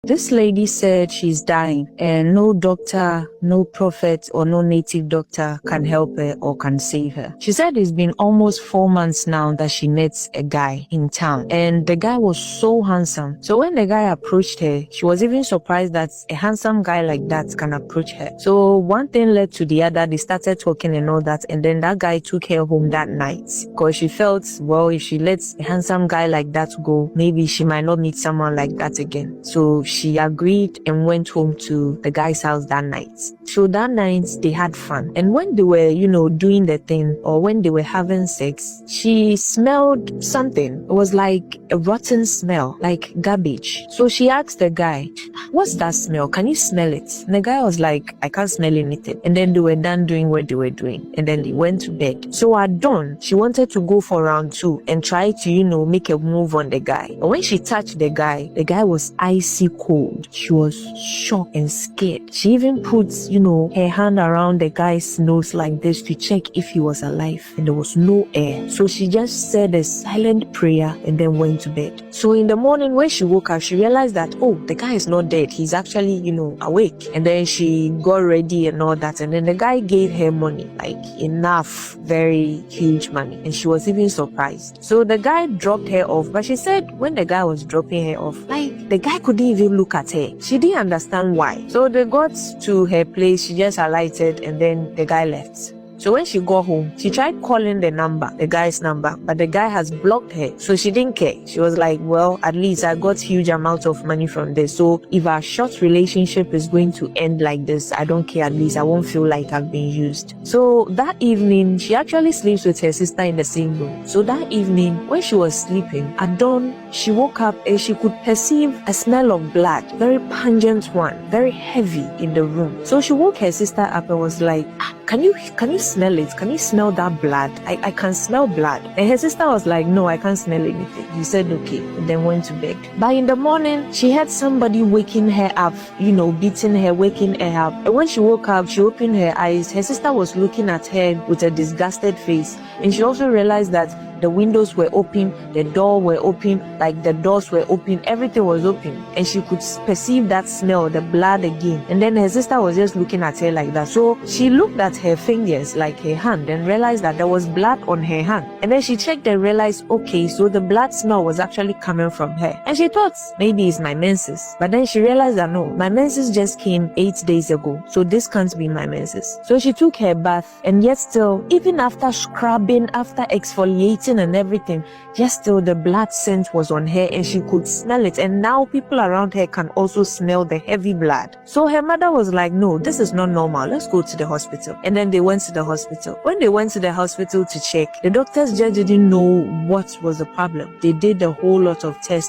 This lady said she's dying and no doctor, no prophet or no native doctor can help her or can save her. She said it's been almost 4 months now that she met a guy in town and the guy was so handsome. So when the guy approached her, she was even surprised that a handsome guy like that can approach her. So one thing led to the other. They started talking and all that, and then that guy took her home that night because she felt, well, if she lets a handsome guy like that go, maybe she might not meet someone like that again. So she agreed and went home to the guy's house that night. So that night they had fun, and when they were, doing the thing, or when they were having sex, she smelled something. It was like a rotten smell, like garbage. So she asked the guy, "What's that smell? Can you smell it?" And the guy was like, "I can't smell anything." And then they were done doing what they were doing, and then they went to bed. So at dawn, she wanted to go for round 2 and try to, make a move on the guy. But when she touched the guy was icy cold. She was shocked and scared. She even put, her hand around the guy's nose like this to check if he was alive, and there was no air. So she just said a silent prayer and then went to bed. So in the morning when she woke up, she realized that, oh, the guy is not dead. He's actually, awake. And then she got ready and all that. And then the guy gave her money, like enough, very huge money. And she was even surprised. So the guy dropped her off. But she said when the guy was dropping her off, like the guy couldn't even look at her. She didn't understand why. So they got to her place. She just alighted and then the guy left. So when she got home, she tried calling the guy's number, but the guy has blocked her. So she didn't care. She was like, well, at least I got huge amounts of money from this. So if our short relationship is going to end like this, I don't care. At least I won't feel like I've been used. So that evening, she actually sleeps with her sister in the same room. So that evening, when she was sleeping, at dawn, she woke up and she could perceive a smell of blood, very pungent one, very heavy in the room. So she woke her sister up and was like, can you smell it? Can you smell that blood? I can smell blood. And her sister was like, no, I can't smell anything. She said, okay, and then went to bed. But in the morning, she had somebody waking her up, beating her, waking her up. And when she woke up, she opened her eyes. Her sister was looking at her with a disgusted face. And she also realized that the windows were open, the door were open, like the doors were open, everything was open. And she could perceive that smell, the blood again. And then her sister was just looking at her like that. So she looked at her fingers, like her hand, and realized that there was blood on her hand. And then she checked and realized, okay, so the blood smell was actually coming from her. And she thought, maybe it's my menses. But then she realized that no, my menses just came 8 days ago. So this can't be my menses. So she took her bath, and yet still, even after scrubbing, after exfoliating and everything, just still the blood scent was on her and she could smell it. And now people around her can also smell the heavy blood. So her mother was like, no, this is not normal. Let's go to the hospital. And then they went to the hospital. When they went to the hospital to check, the doctors just didn't know what was the problem. They did a whole lot of tests.